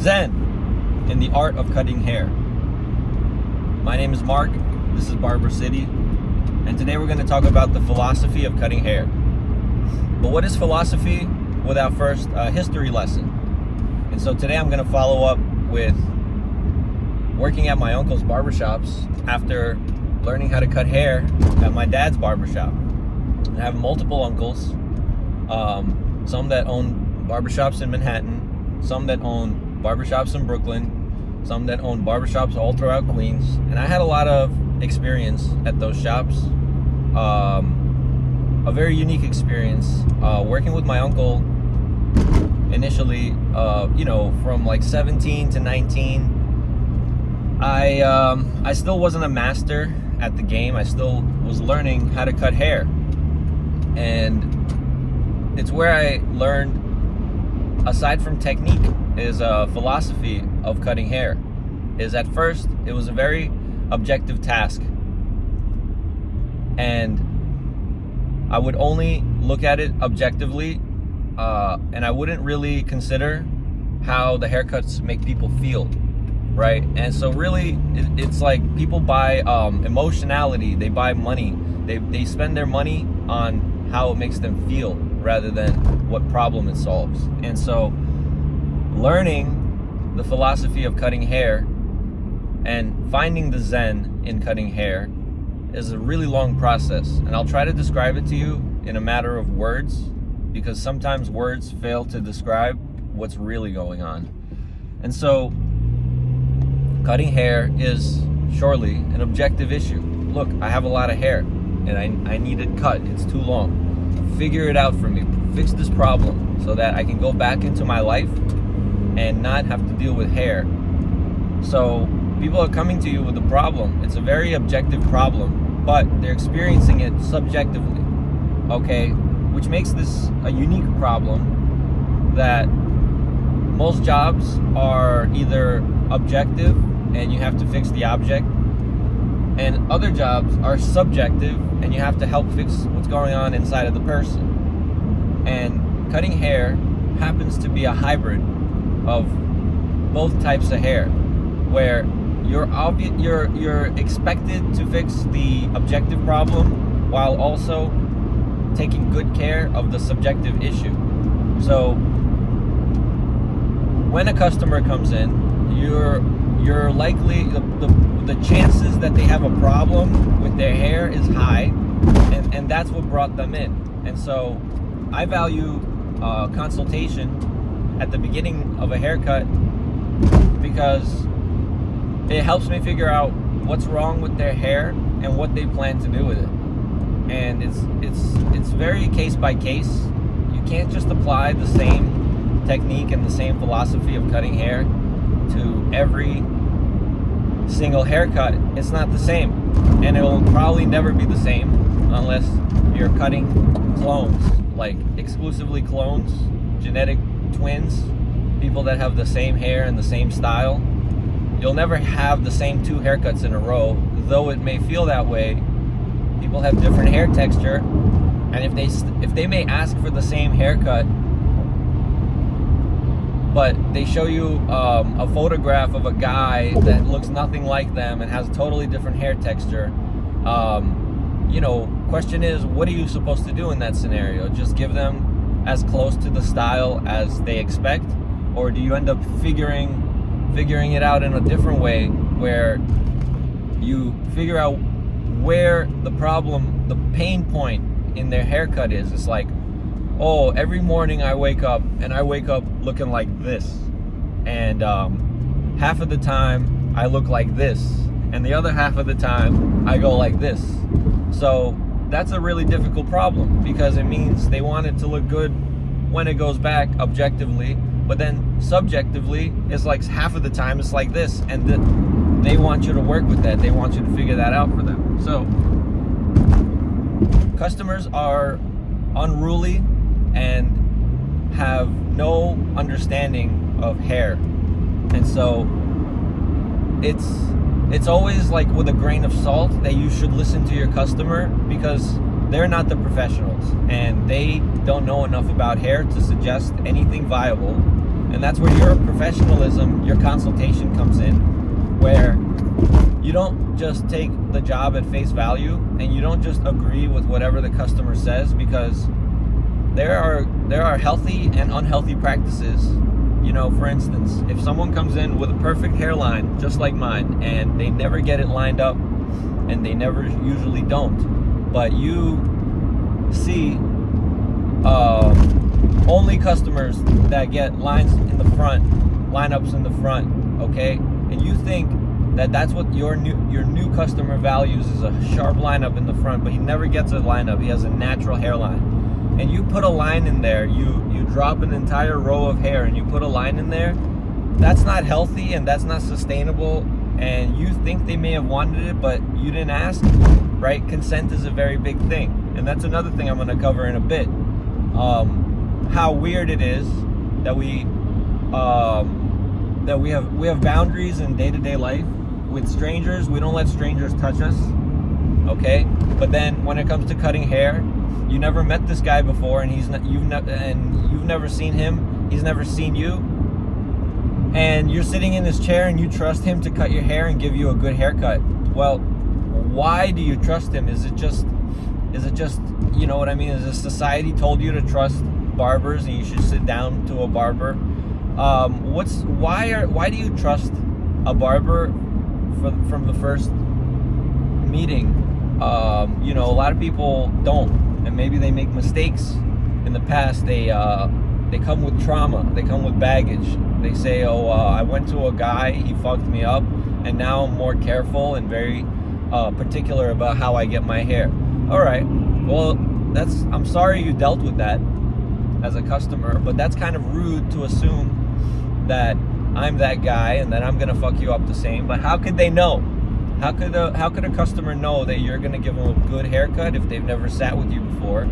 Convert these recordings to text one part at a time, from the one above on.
Zen in the art of cutting hair. My name is Mark, this is Barber City, and today we're going to talk about the philosophy of cutting hair. But what is philosophy without first a history lesson? And so today I'm going to follow up with working at my uncle's barbershops after learning how to cut hair at my dad's barbershop. I have multiple uncles, some that own barbershops in Manhattan, some that own barbershops in Brooklyn, some that own barbershops all throughout Queens, and I had a lot of experience at those shops. A very unique experience working with my uncle initially, from like 17 to 19. I still wasn't a master at the game. I still was learning how to cut hair, and it's where I learned, aside from technique, is a philosophy of cutting hair. Is at first it was a very objective task, and I would only look at it objectively, and I wouldn't really consider how the haircuts make people feel, right? And so really it's like people buy emotionality, they buy money, they spend their money on how it makes them feel rather than what problem it solves. And so learning the philosophy of cutting hair and finding the Zen in cutting hair is a really long process, and I'll try to describe it to you in a matter of words, because sometimes words fail to describe what's really going on. And so cutting hair is surely an objective issue. Look, I have a lot of hair and I need it cut. It's too long. Figure it out for me. Fix this problem so that I can go back into my life and not have to deal with hair. So people are coming to you with a problem. It's a very objective problem, but they're experiencing it subjectively, okay? Which makes this a unique problem, that most jobs are either objective and you have to fix the object, and other jobs are subjective and you have to help fix what's going on inside of the person. And cutting hair happens to be a hybrid of both types of hair, where you're expected to fix the objective problem while also taking good care of the subjective issue. So when a customer comes in, you're likely, the chances that they have a problem with their hair is high, and that's what brought them in. And so I value consultation at the beginning of a haircut, because it helps me figure out what's wrong with their hair and what they plan to do with it. And it's very case by case. You can't just apply the same technique and the same philosophy of cutting hair to every single haircut. It's not the same, and it will probably never be the same unless you're cutting clones, like exclusively clones, genetic twins, people that have the same hair and the same style. You'll never have the same two haircuts in a row, though it may feel that way. People have different hair texture, and if they may ask for the same haircut, but they show you a photograph of a guy that looks nothing like them and has a totally different hair texture, question is, what are you supposed to do in that scenario? Just give them as close to the style as they expect, or do you end up figuring it out in a different way, where you figure out where the problem, the pain point in their haircut is? It's like, oh, every morning I wake up looking like this, and half of the time I look like this, and the other half of the time I go like this. So that's a really difficult problem, because it means they want it to look good when it goes back objectively, but then subjectively it's like half of the time it's like this, and they want you to work with that. They want you to figure that out for them. So customers are unruly and have no understanding of hair, and so it's always like with a grain of salt that you should listen to your customer, because they're not the professionals and they don't know enough about hair to suggest anything viable. And that's where your professionalism, your consultation comes in, where you don't just take the job at face value and you don't just agree with whatever the customer says, because there are healthy and unhealthy practices. You know, for instance, if someone comes in with a perfect hairline just like mine and they never get it lined up, and they never usually don't, but you see only customers that get lines in the front, lineups in the front, okay? And you think that that's what your new customer values, is a sharp lineup in the front, but he never gets a lineup. He has a natural hairline. And you put a line in there, you drop an entire row of hair and you put a line in there. That's not healthy and that's not sustainable. And you think they may have wanted it, but you didn't ask, right? Consent is a very big thing. And that's another thing I'm going to cover in a bit. How weird it is that we have boundaries in day-to-day life with strangers. We don't let strangers touch us, okay? But then when it comes to cutting hair, you never met this guy before, and you've never seen him. He's never seen you, and you're sitting in his chair, and you trust him to cut your hair and give you a good haircut. Well, why do you trust him? Is it just, you know what I mean? Is the society told you to trust barbers and you should sit down to a barber? Why do you trust a barber from the first meeting? You know, a lot of people don't, and maybe they make mistakes in the past. They come with trauma, they come with baggage. They say, I went to a guy, he fucked me up, and now I'm more careful and very particular about how I get my hair. All right, well, I'm sorry you dealt with that as a customer, but that's kind of rude to assume that I'm that guy and that I'm gonna fuck you up the same. But how could they know? How could a customer know that you're gonna give them a good haircut if they've never sat with you before?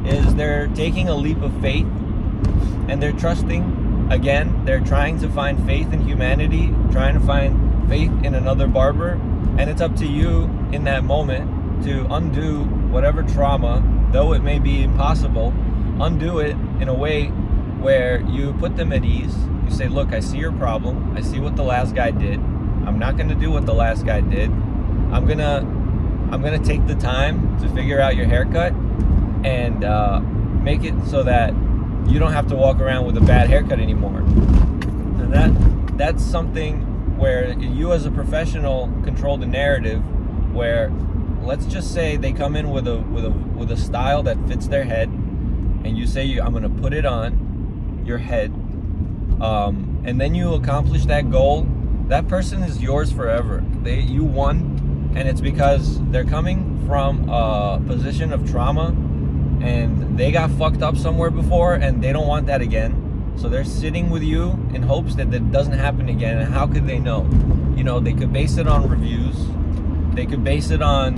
Is they're taking a leap of faith and they're trusting. Again, they're trying to find faith in humanity, trying to find faith in another barber, and it's up to you in that moment to undo whatever trauma, though it may be impossible. Undo it in a way where you put them at ease. You say, look, I see your problem. I see what the last guy did. I'm not going to do what the last guy did. I'm gonna take the time to figure out your haircut and make it so that you don't have to walk around with a bad haircut anymore. And that's something where you as a professional control the narrative, where let's just say they come in with a style that fits their head, and you say, I'm going to put it on your head, and then you accomplish that goal. That person is yours forever. You won, and it's because they're coming from a position of trauma, and they got fucked up somewhere before, and they don't want that again. So they're sitting with you in hopes that that doesn't happen again. And how could they know? You know, they could base it on reviews. They could base it on,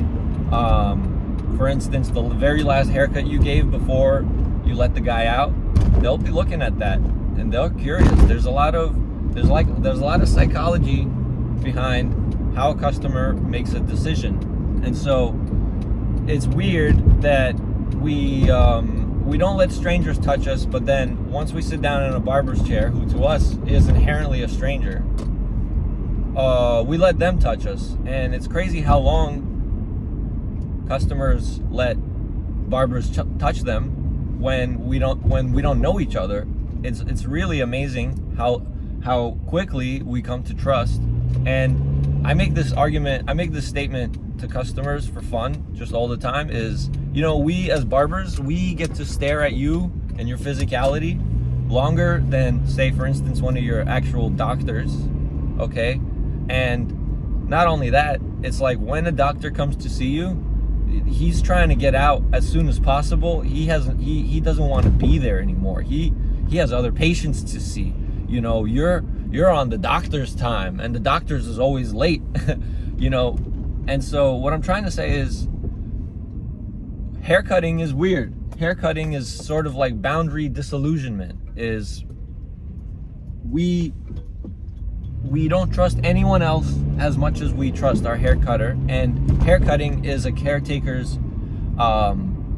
for instance, the very last haircut you gave before you let the guy out. They'll be looking at that, and they're curious. There's a lot of psychology behind how a customer makes a decision. And so it's weird that we don't let strangers touch us, but then once we sit down in a barber's chair, who to us is inherently a stranger, we let them touch us. And it's crazy how long customers let barbers touch them when we don't know each other. It's really amazing how quickly we come to trust. And I make this statement to customers for fun just all the time is, you know, we as barbers, we get to stare at you and your physicality longer than, say, for instance, one of your actual doctors, okay? And not only that, it's like when a doctor comes to see you, he's trying to get out as soon as possible. He doesn't want to be there anymore. He has other patients to see. You know, you're on the doctor's time, and the doctor's is always late, you know. And so what I'm trying to say is, haircutting is weird. Haircutting is sort of like boundary disillusionment. Is we don't trust anyone else as much as we trust our hair cutter, and haircutting is a caretaker's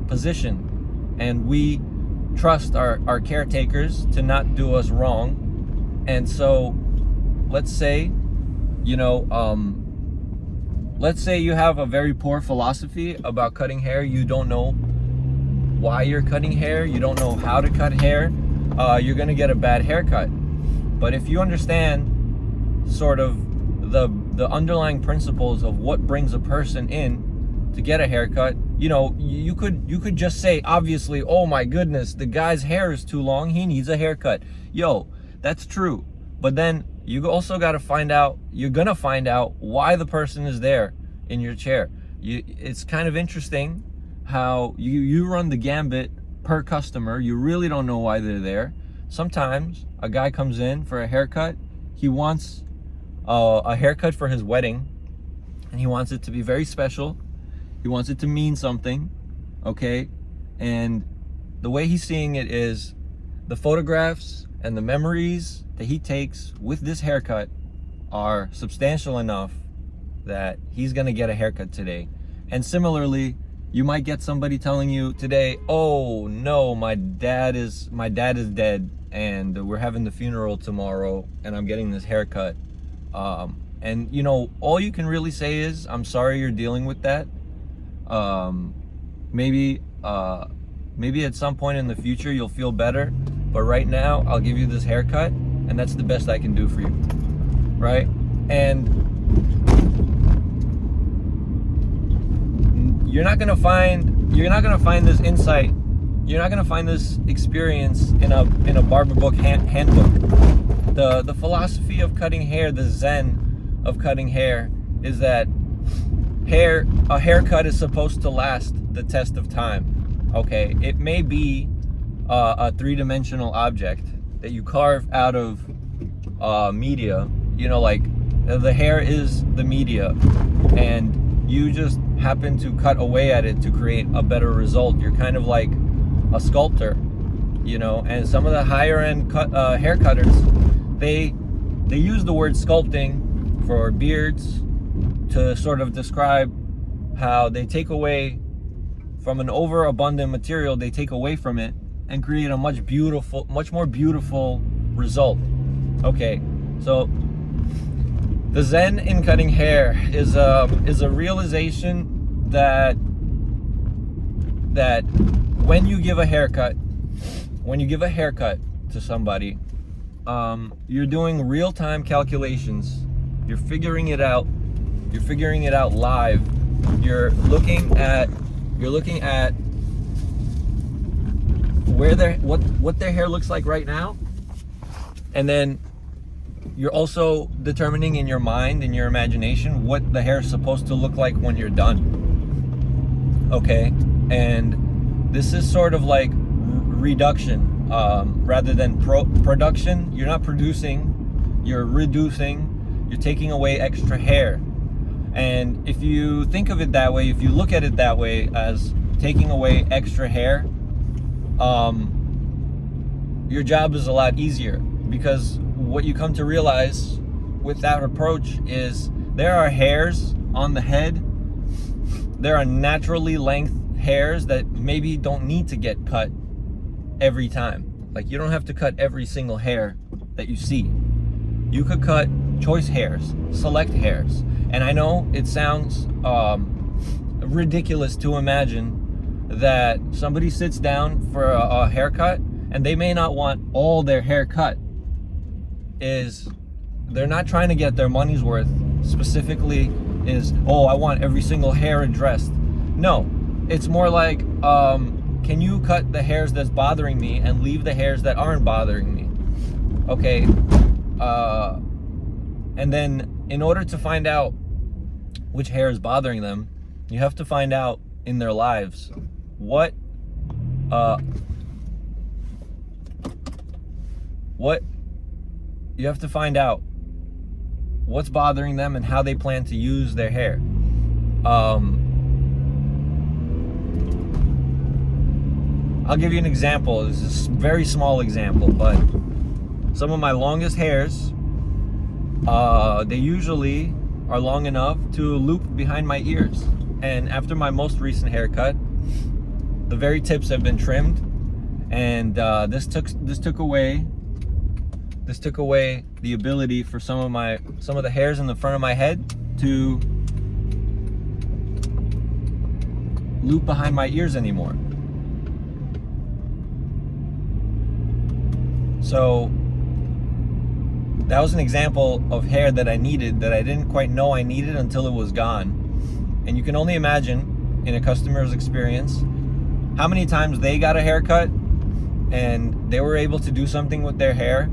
position, and we trust our caretakers to not do us wrong, And so let's say, you know, let's say you have a very poor philosophy about cutting hair. You don't know why you're cutting hair. You don't know how to cut hair. You're gonna get a bad haircut. But if you understand sort of the underlying principles of what brings a person in to get a haircut, you know, you could just say, obviously, oh my goodness, the guy's hair is too long, he needs a haircut. Yo, that's true. But then you also got to find out, you're gonna find out why the person is there in your chair. It's kind of interesting how you run the gambit per customer. You really don't know why they're there. Sometimes a guy comes in for a haircut. He wants a haircut for his wedding, and he wants it to be very special. He wants it to mean something, okay? And the way he's seeing it is the photographs and the memories that he takes with this haircut are substantial enough that he's gonna get a haircut today. And similarly, you might get somebody telling you today, oh no, my dad is dead, and we're having the funeral tomorrow, and I'm getting this haircut. And you know, all you can really say is, I'm sorry you're dealing with that. Maybe at some point in the future you'll feel better, but right now I'll give you this haircut, and that's the best I can do for you, right? And you're not gonna find this insight, you're not gonna find this experience in a barber book handbook. The philosophy of cutting hair, the zen of cutting hair, is that a haircut is supposed to last the test of time. Okay, it may be a three-dimensional object that you carve out of media, you know, like the hair is the media, and you just happen to cut away at it to create a better result. You're kind of like a sculptor, you know. And some of the higher end hair cutters, they use the word sculpting for beards to sort of describe how they take away from an overabundant material, they take away from it and create a much more beautiful result. Okay, so the zen in cutting hair is a realization that when you give a haircut to somebody, you're doing real-time calculations. You're figuring it out live. You're looking at what their hair looks like right now, and then you're also determining in your mind, in your imagination, what the hair is supposed to look like when you're done. Okay, and this is sort of like reduction rather than production. You're not producing, you're reducing, you're taking away extra hair. And if you think of it that way, if you look at it that way, as taking away extra hair, your job is a lot easier, because what you come to realize with that approach is there are hairs on the head, there are naturally length hairs that maybe don't need to get cut every time. Like, you don't have to cut every single hair that you see. You could cut choice hairs, select hairs. And I know it sounds ridiculous to imagine that somebody sits down for a haircut and they may not want all their hair cut. They're not trying to get their money's worth. Specifically is, oh, I want every single hair addressed. No, it's more like, can you cut the hairs that's bothering me and leave the hairs that aren't bothering me? Okay, and then in order to find out which hair is bothering them, you have to find out in their lives what you have to find out what's bothering them and how they plan to use their hair. I'll give you an example. This is a very small example, but some of my longest hairs, they usually are long enough to loop behind my ears. And after my most recent haircut, the very tips have been trimmed, and this took away This took away the ability for some of the hairs in the front of my head to loop behind my ears anymore. So that was an example of hair that I needed, that I didn't quite know I needed until it was gone. And you can only imagine, in a customer's experience, how many times they got a haircut and they were able to do something with their hair,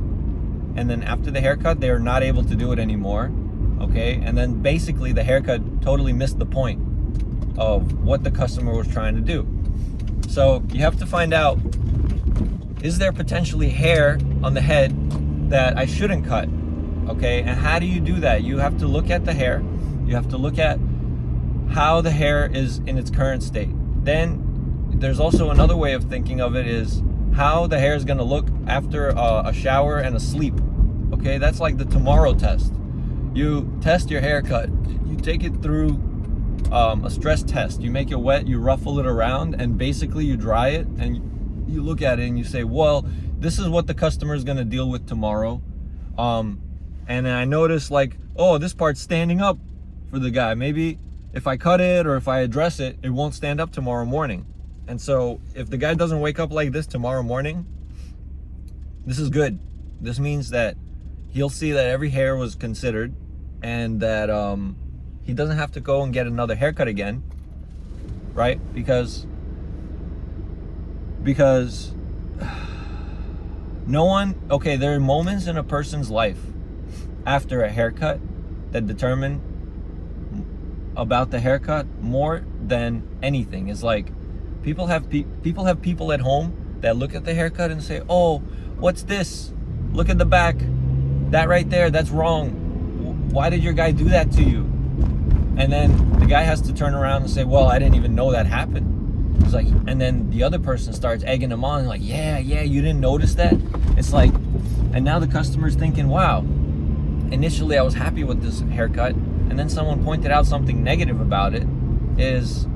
and then after the haircut they are not able to do it anymore. Okay, and then basically the haircut totally missed the point of what the customer was trying to do. So you have to find out, is there potentially hair on the head that I shouldn't cut? Okay, and how do you do that? You have to look at the hair. You have to look at how the hair is in its current state. Then there's also another way of thinking of it, is how the hair is going to look after a shower and a sleep. Okay, that's like the tomorrow test. You test your haircut. You take it through a stress test. You make it wet, you ruffle it around, and basically you dry it, and you look at it and you say, well, this is what the customer is going to deal with tomorrow. And I notice, like, oh, this part's standing up for the guy. Maybe if I cut it or if I address it, it won't stand up tomorrow morning. And so if the guy doesn't wake up like this tomorrow morning, this is good. This means that he'll see that every hair was considered, and that he doesn't have to go and get another haircut again, right? Because no one, okay, there are moments in a person's life after a haircut that determine about the haircut more than anything. It's like people have people at home that look at the haircut and say, oh, what's this? Look at the back. That right there, that's wrong. Why did your guy do that to you? And then the guy has to turn around and say, well, I didn't even know that happened. It's like, and then the other person starts egging him on, like, yeah, you didn't notice that? It's like, and now the customer's thinking, wow, initially I was happy with this haircut, and then someone pointed out something negative about it, is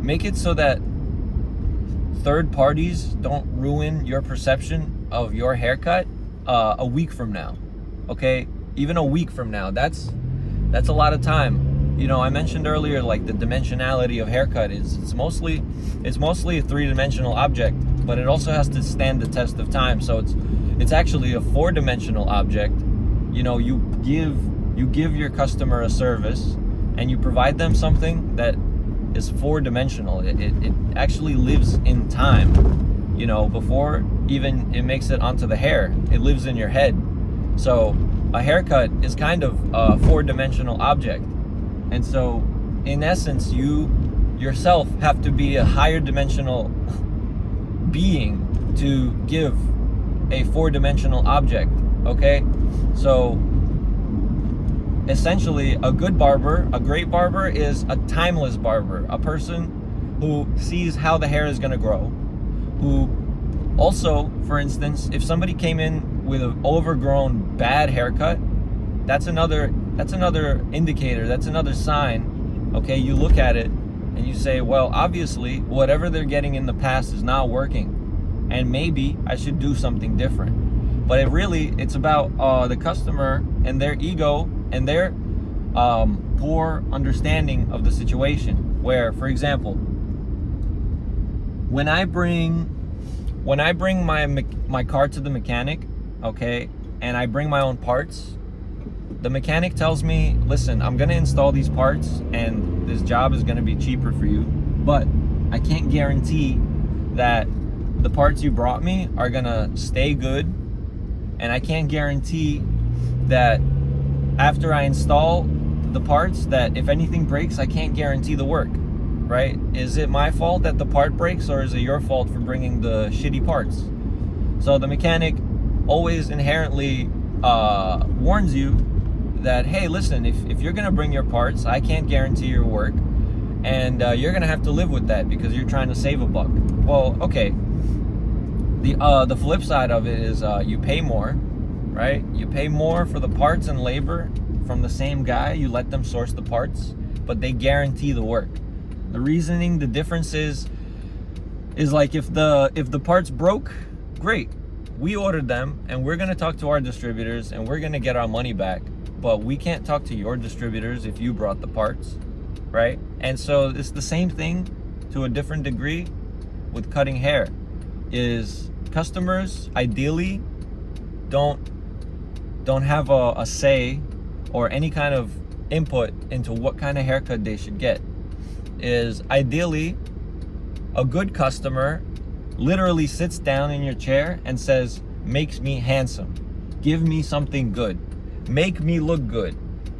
make it so that third parties don't ruin your perception of your haircut a week from now. Okay, even a week from now, that's a lot of time. You know, I mentioned earlier, like, the dimensionality of haircut is it's mostly a three-dimensional object, but it also has to stand the test of time. So it's actually a four-dimensional object. You know, you give your customer a service and you provide them something that is four-dimensional. It actually lives in time. You know, before even it makes it onto the hair, it lives in your head. So a haircut is kind of a four-dimensional object. And so in essence, you yourself have to be a higher dimensional being to give a four-dimensional object. Okay, so essentially a good barber, a great barber, is a timeless barber, a person who sees how the hair is going to grow, who also, for instance, if somebody came in with an overgrown bad haircut, that's another indicator, that's another sign. Okay, you look at it and you say, well, obviously whatever they're getting in the past is not working, and maybe I should do something different. But it's about the customer and their ego and their poor understanding of the situation. Where, for example, when I bring my car to the mechanic, okay, and I bring my own parts, the mechanic tells me, listen, I'm gonna install these parts and this job is gonna be cheaper for you, but I can't guarantee that the parts you brought me are gonna stay good, and I can't guarantee that after I install the parts, that if anything breaks, I can't guarantee the work, right? Is it my fault that the part breaks, or is it your fault for bringing the shitty parts? So the mechanic always inherently warns you that, hey, listen, if you're gonna bring your parts, I can't guarantee your work, and you're gonna have to live with that because you're trying to save a buck. Well, okay, the flip side of it is you pay more, right? You pay more for the parts and labor from the same guy. You let them source the parts, but they guarantee the work. The reasoning, the difference is is like, if the parts broke, great, we ordered them and we're going to talk to our distributors and we're going to get our money back, but we can't talk to your distributors if you brought the parts, right? And so it's the same thing to a different degree with cutting hair. Is customers ideally don't have a say or any kind of input into what kind of haircut they should get. Is ideally a good customer literally sits down in your chair and says, makes me handsome, give me something good, make me look good,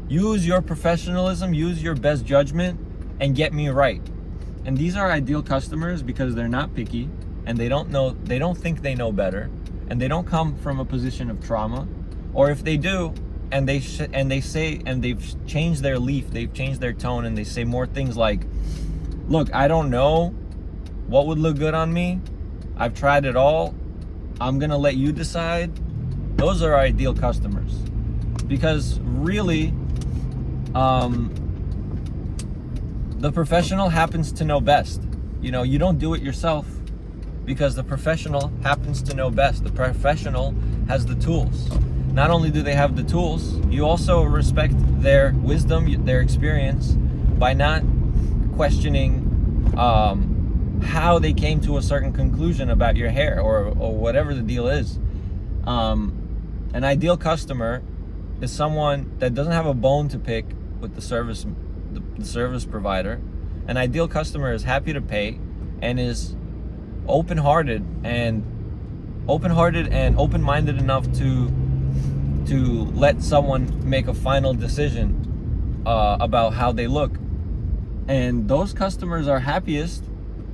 use your professionalism, use your best judgment, and get me right. And these are ideal customers because they're not picky, and they don't think they know better, and they don't come from a position of trauma. Or if they do, and they've changed their leaf, they've changed their tone, and they say more things like, look, I don't know what would look good on me, I've tried it all, I'm gonna let you decide. Those are our ideal customers, because really the professional happens to know best. You don't do it yourself, because the professional happens to know best. The professional has the tools. Not only do they have the tools, you also respect their wisdom, their experience, by not questioning how they came to a certain conclusion about your hair or whatever the deal is. An ideal customer is someone that doesn't have a bone to pick with the service provider. An ideal customer is happy to pay and is open-hearted and open-minded enough to let someone make a final decision about how they look. And those customers are happiest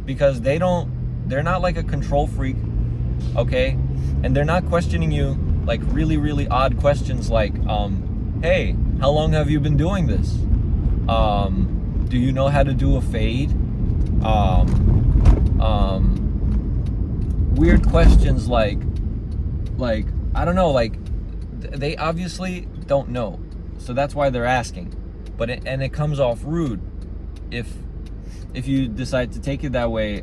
because they're not like a control freak, okay? And they're not questioning you like really, really odd questions like, hey, how long have you been doing this? Do you know how to do a fade? Weird questions like I don't know, like they obviously don't know, so that's why they're asking. But it comes off rude if you decide to take it that way.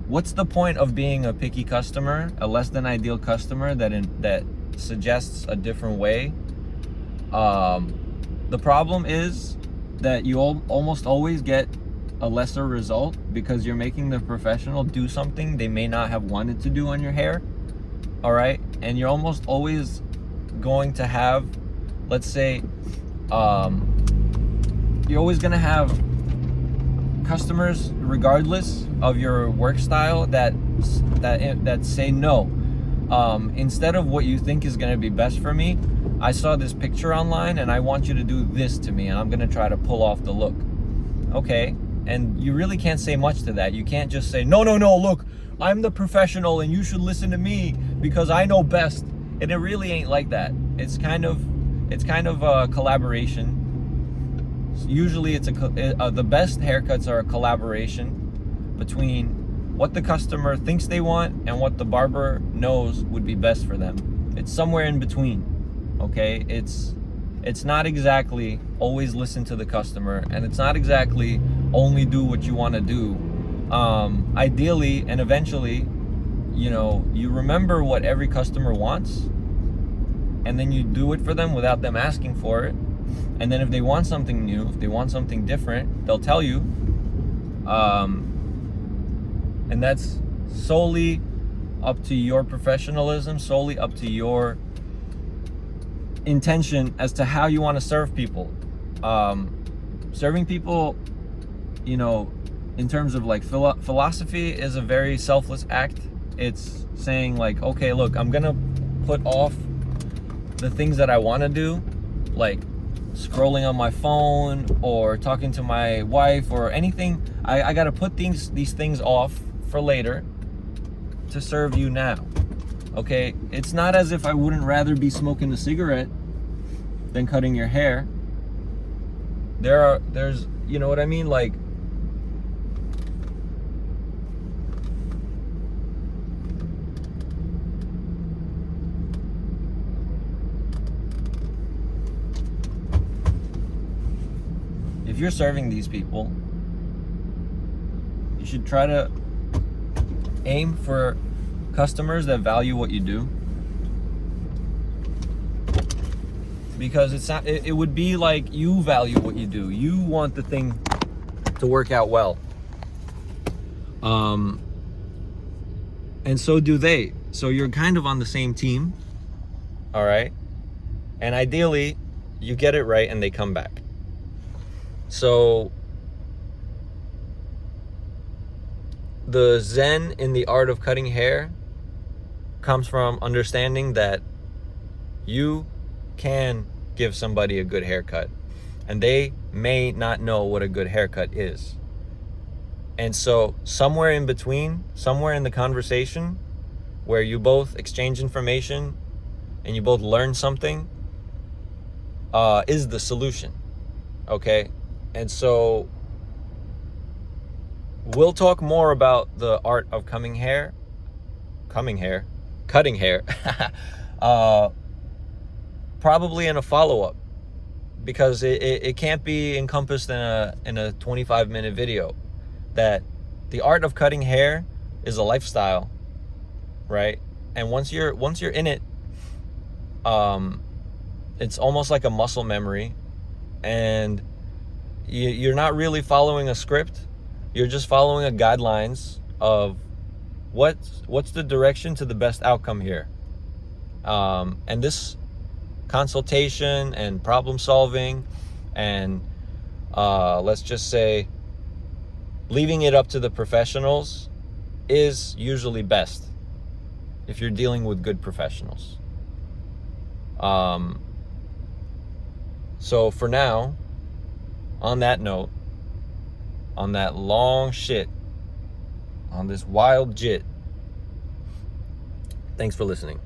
What's the point of being a picky customer, a less than ideal customer that suggests a different way? The problem is that you almost always get a lesser result because you're making the professional do something they may not have wanted to do on your hair. All right, and you're almost always going to have, let's say, you're always going to have customers, regardless of your work style, that say no. Instead of what you think is going to be best for me, I saw this picture online and I want you to do this to me, and I'm going to try to pull off the look. Okay, and you really can't say much to that. You can't just say, no, look, I'm the professional and you should listen to me because I know best. And it really ain't like that. It's kind of a collaboration. Usually the best haircuts are a collaboration between what the customer thinks they want and what the barber knows would be best for them. It's somewhere in between. Okay, it's not exactly always listen to the customer, and it's not exactly only do what you want to do. Ideally and eventually, you remember what every customer wants, and then you do it for them without them asking for it. And then if they want something new, if they want something different, they'll tell you. And that's solely up to your professionalism, solely up to your intention as to how you want to serve people. Serving people, in terms of like philosophy, is a very selfless act. It's saying like, okay, look, I'm gonna put off the things that I want to do, like scrolling on my phone or talking to my wife or anything. I gotta put these things off for later to serve you now. Okay, it's not as if I wouldn't rather be smoking a cigarette than cutting your hair. There's, you know what I mean? Like, if you're serving these people, you should try to aim for customers that value what you do. Because it would be like you value what you do. You want the thing to work out well. And so do they. So you're kind of on the same team. All right. And ideally, you get it right and they come back. So the zen in the art of cutting hair comes from understanding that you can give somebody a good haircut and they may not know what a good haircut is. And so somewhere in between, somewhere in the conversation where you both exchange information and you both learn something, is the solution. Okay? And so we'll talk more about the art of cutting hair, probably in a follow-up, because it can't be encompassed in a 25-minute video. That the art of cutting hair is a lifestyle, right? And once you're in it, it's almost like a muscle memory, and you're not really following a script. You're just following a guidelines of what's the direction to the best outcome here. And this consultation and problem solving and let's just say leaving it up to the professionals is usually best if you're dealing with good professionals. So for now, on that note, on that long shit, on this wild jit, thanks for listening.